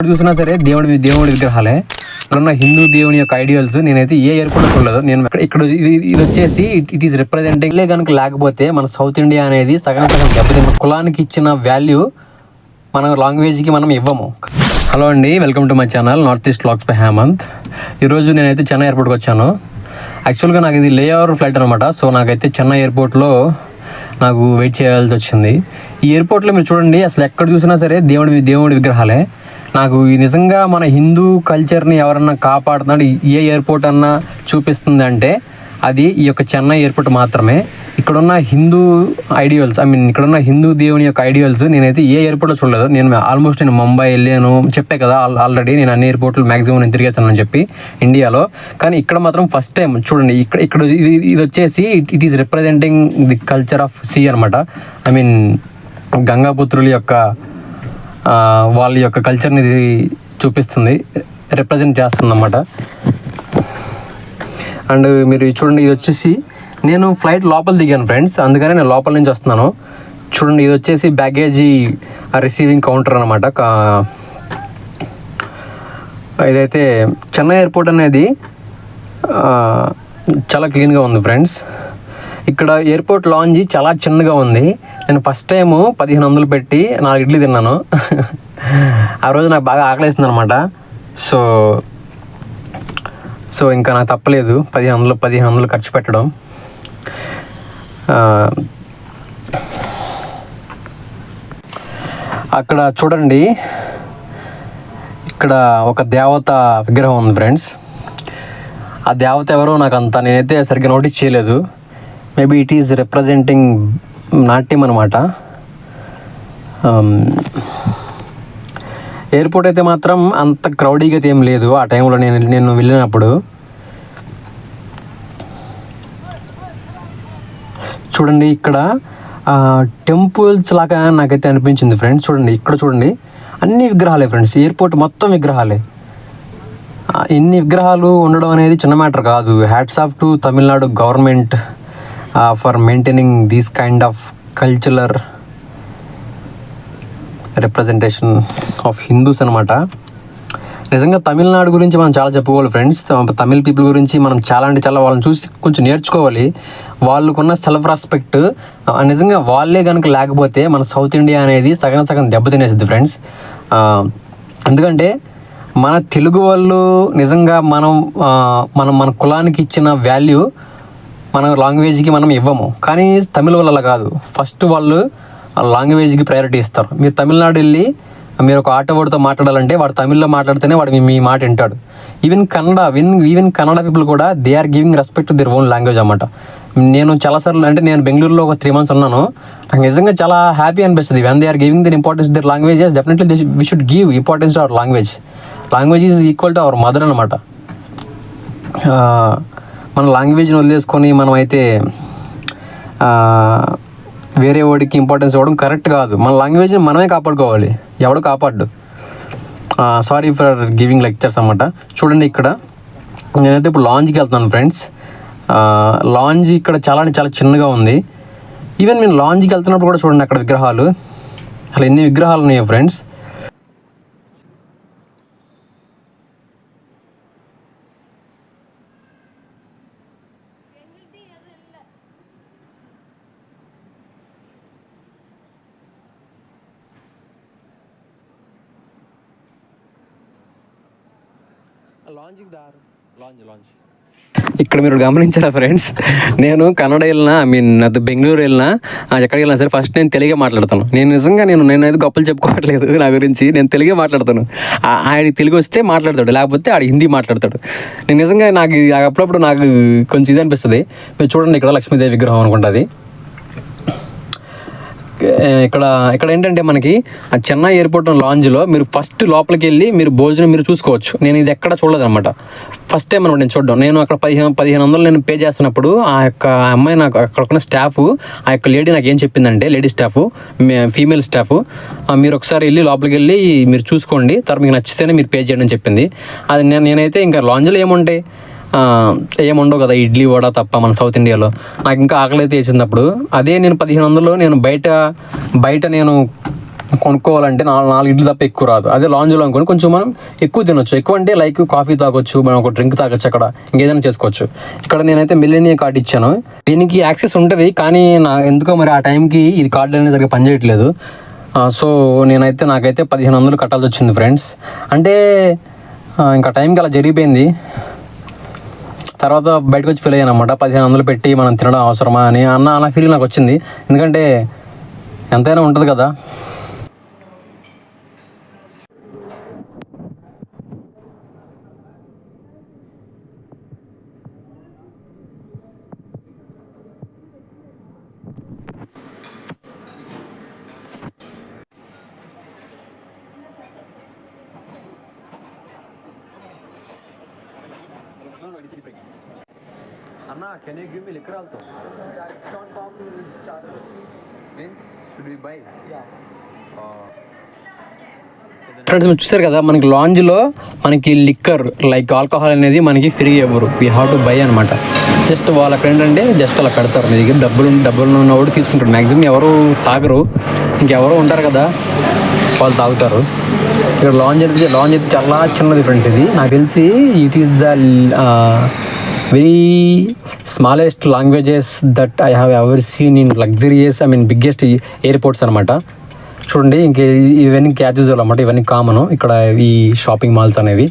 చూసినా సరే దేవుడి విగ్రహాలే. ఇక్కడున్న హిందూ దేవుని యొక్క ఐడియల్స్ నేనైతే ఏ ఎయిర్పోర్ట్ చూడలేదు. నేను ఇక్కడ ఇది వచ్చేసి ఇట్ ఈస్ రిప్రజెంటింగ్ కనుక లేకపోతే మన సౌత్ ఇండియా అనేది సగం దెబ్బతిన్న కులానికి ఇచ్చిన వాల్యూ మన లాంగ్వేజ్కి మనం ఇవ్వము. హలో అండి, welcome to my channel north east vlogs by Hemanth. ఈరోజు నేనైతే చెన్నై ఎయిర్పోర్ట్కి వచ్చాను. యాక్చువల్గా నాకు ఇది లే ఓవర్ ఫ్లైట్ అనమాట. సో నాకైతే చెన్నై ఎయిర్పోర్ట్లో నాకు వెయిట్ చేయాల్సి వచ్చింది. ఈ ఎయిర్పోర్ట్లో మీరు చూడండి, అసలు ఎక్కడ చూసినా సరే దేవుడి విగ్రహాలే. నాకు నిజంగా మన హిందూ కల్చర్ని ఎవరన్నా కాపాడుతున్నాడు ఏ ఎయిర్పోర్ట్ అన్నా చూపిస్తుంది అంటే అది ఈ యొక్క చెన్నై ఎయిర్పోర్ట్ మాత్రమే. ఇక్కడున్న హిందూ ఐడియల్స్ ఇక్కడున్న హిందూ దేవుని యొక్క ఐడియల్స్ నేనైతే ఏ ఎయిర్పోర్ట్లో చూడలేదు. నేను ముంబై వెళ్ళాను, చెప్పే కదా ఆల్రెడీ నేను అన్ని ఎయిర్పోర్ట్లు మ్యాక్సిమం నేను తిరిగేస్తానని చెప్పి ఇండియాలో. కానీ ఇక్కడ మాత్రం ఫస్ట్ టైం చూడండి. ఇక్కడ ఇది వచ్చేసి it is representing the culture of sea అనమాట. గంగాపుత్రుల యొక్క వాళ్ళ యొక్క కల్చర్ని ఇది చూపిస్తుంది, రిప్రజెంట్ చేస్తుంది అన్నమాట. అండ్ మీరు చూడండి, ఇది వచ్చేసి నేను ఫ్లైట్ లోపల దిగాను ఫ్రెండ్స్, అందుకని నేను లోపల నుంచి వస్తున్నాను. చూడండి, ఇది వచ్చేసి బ్యాగేజీ రిసీవింగ్ కౌంటర్ అనమాట. ఇదైతే చెన్నై ఎయిర్పోర్ట్ అనేది చాలా క్లీన్గా ఉంది ఫ్రెండ్స్. ఇక్కడ ఎయిర్పోర్ట్ లాంజ్ చాలా చిన్నగా ఉంది. నేను ఫస్ట్ టైము 1500 పెట్టి 4 ఇడ్లీ తిన్నాను. ఆ రోజు నాకు బాగా ఆకలేస్తుంది అనమాట. సో ఇంకా నాకు తప్పలేదు 1500 ఖర్చు పెట్టడం. అక్కడ చూడండి, ఇక్కడ ఒక దేవత విగ్రహం ఉంది ఫ్రెండ్స్. ఆ దేవత ఎవరో నేనైతే సరిగ్గా నోటీస్ చేయలేదు. మేబీ ఇట్ ఈజ్ రిప్రజెంటింగ్ నాట్యం అనమాట. ఎయిర్పోర్ట్ అయితే మాత్రం అంత క్రౌడీగా ఏం లేదు ఆ టైంలో నేను వెళ్ళినప్పుడు. చూడండి, ఇక్కడ టెంపుల్స్ లాగా నాకైతే అనిపించింది ఫ్రెండ్స్. చూడండి, ఇక్కడ చూడండి, అన్ని విగ్రహాలే ఫ్రెండ్స్. ఎయిర్పోర్ట్ మొత్తం విగ్రహాలే. ఇన్ని విగ్రహాలు ఉండడం అనేది చిన్న మ్యాటర్ కాదు. Hats off to Tamil Nadu government for maintaining these kind of cultural representation of Hindus అనమాట. నిజంగా తమిళనాడు గురించి మనం చాలా చెప్పుకోవాలి ఫ్రెండ్స్. తమిళ్ పీపుల్ గురించి మనం చాలా వాళ్ళని చూసి కొంచెం నేర్చుకోవాలి. వాళ్ళకున్న సెల్ఫ్ రెస్పెక్ట్ నిజంగా వాళ్ళే కనుక లేకపోతే మన సౌత్ ఇండియా అనేది సగం దెబ్బతినేసిద్ది ఫ్రెండ్స్. ఎందుకంటే మన తెలుగు వాళ్ళు నిజంగా మన కులానికి ఇచ్చిన వాల్యూ మన లాంగ్వేజ్కి మనం ఇవ్వము. కానీ తమిళ వాళ్ళు అలా కాదు. ఫస్ట్ వాళ్ళు లాంగ్వేజ్కి ప్రయారిటీ ఇస్తారు. మీరు తమిళనాడు వెళ్ళి మీరు ఒక ఆటోవాడితో మాట్లాడాలంటే వాడు తమిళ్లో మాట్లాడితేనే వాడు మీ మాట వింటాడు. ఈవెన్ కన్నడ పీపుల్ కూడా they are giving respect to their own language అన్నమాట. నేను చాలాసార్లు నేను బెంగళూరులో ఒక 3 months ఉన్నాను. నాకు నిజంగా చాలా హ్యాపీ అనిపిస్తుంది. When they are giving their importance their languages, definitely we should give importance to our language. Language is equal to our mother అనమాట. మన లాంగ్వేజ్ని వదిలేసుకొని మనమైతే వేరే వాడికి ఇంపార్టెన్స్ ఇవ్వడం కరెక్ట్ కాదు. మన లాంగ్వేజ్ని మనమే కాపాడుకోవాలి, ఎవడు కాపాడు. సారీ ఫర్ గివింగ్ లెక్చర్స్ అన్నమాట. చూడండి, ఇక్కడ నేనైతే ఇప్పుడు లాంజ్కి వెళ్తున్నాను ఫ్రెండ్స్. లాంజ్ ఇక్కడ చాలా చిన్నగా ఉంది. ఈవెన్ నేను లాంజ్కి వెళ్తున్నప్పుడు కూడా చూడండి, అక్కడ విగ్రహాలు, అసలు ఎన్ని విగ్రహాలు ఉన్నాయో ఫ్రెండ్స్. ఇక్కడ మీరు గమనించారా ఫ్రెండ్స్, నేను కన్నడ వెళ్ళినా అది బెంగళూరు వెళ్ళినా ఎక్కడికి వెళ్ళినా సరే ఫస్ట్ నేను తెలుగే మాట్లాడతాను. నేనైతే గొప్పలు చెప్పుకోవట్లేదు నా గురించి, నేను తెలుగే మాట్లాడతాను. ఆడికి తెలుగు వస్తే మాట్లాడతాడు, లేకపోతే ఆడి హిందీ మాట్లాడతాడు. నేను నిజంగా నాకు అప్పుడప్పుడు నాకు కొంచెం ఇది అనిపిస్తుంది. మీరు చూడండి, ఇక్కడ లక్ష్మీదేవి విగ్రహం అనుకుంటుంది. ఇక్కడ ఏంటంటే మనకి చెన్నై ఎయిర్పోర్ట్ లాంజ్లో మీరు ఫస్ట్ లోపలికి వెళ్ళి మీరు భోజనం మీరు చూసుకోవచ్చు. నేను ఇది ఎక్కడ చూడలేదు అనమాట, ఫస్ట్ టైం అనమాట నేను చూడడం. నేను అక్కడ 1500 నేను పే చేస్తున్నప్పుడు ఆ యొక్క అమ్మాయి, నాకు అక్కడ ఉన్న స్టాఫ్, ఆ యొక్క లేడీ నాకు ఏం చెప్పిందంటే, లేడీ స్టాఫ్, ఫీమేల్ స్టాఫ్, మీరు ఒకసారి వెళ్ళి లోపలికి వెళ్ళి మీరు చూసుకోండి, తర్వాత మీకు నచ్చితేనే మీరు పే చేయండి అని చెప్పింది. అది నేనైతే ఇంకా లాంజ్లో ఏముంటాయి, ఏముండవు కదా, ఇడ్లీ వడ తప్ప మన సౌత్ ఇండియాలో. నాకు ఇంకా ఆకలి అయితే వేసినప్పుడు అదే నేను 1500 నేను బయట నేను కొనుక్కోవాలంటే 4 ఇడ్లు తప్ప ఎక్కువ రాదు. అదే లాంజ్లో అనుకోని కొంచెం మనం ఎక్కువ తినొచ్చు. ఎక్కువ అంటే లైక్ కాఫీ తాగొచ్చు, మనం ఒక డ్రింక్ తాగొచ్చు, అక్కడ ఇంకేదైనా చేసుకోవచ్చు. ఇక్కడ నేనైతే మిలేనియం కార్డ్ ఇచ్చాను. దీనికి యాక్సెస్ ఉంటుంది, కానీ ఎందుకో మరి ఆ టైంకి ఇది కార్డు అనేది సరిగ్గా పనిచేయట్లేదు. సో నాకైతే 1500 కట్టాల్సి వచ్చింది ఫ్రెండ్స్. అంటే ఇంకా టైంకి అలా జరిగిపోయింది. తర్వాత బయటకు వచ్చి ఫీల్ అయ్యాను అనమాట, 1500 పెట్టి మనం తినడం అవసరమా అని అన్న ఫీలింగ్ నాకు వచ్చింది. ఎందుకంటే ఎంతైనా ఉంటుంది కదా. Anna, can you give me liquor also? Yeah, discount form will start. Means should we buy? Yeah. Friends మీరు చూసారు కదా, మనకి లాంజ్లో మనకి లిక్కర్ లైక్ ఆల్కహాల్ అనేది మనకి ఫ్రీ ఇవ్వరు, వీ హ్యావ్ టు బై అనమాట. జస్ట్ వాళ్ళు అక్కడ ఏంటంటే జస్ట్ అలా పెడతారు, మీ దగ్గర డబ్బులు ఉన్నవాడు తీసుకుంటారు. మ్యాక్సిమం ఎవరు తాగరు, ఇంకెవరో ఉంటారు కదా వాళ్ళు తాగుతారు. ఇక్కడ లాంజ్ అయితే చాలా చిన్నది ఫ్రెండ్స్. ఇది నాకు తెలిసి it is the very smallest languages that I have ever seen in luxurious biggest airports అనమాట. చూడండి, ఇంక ఇవన్నీ క్యాజువల్ అనమాట, ఇవన్నీ కామన్ ఇక్కడ ఈ షాపింగ్ మాల్స్ అనేవి.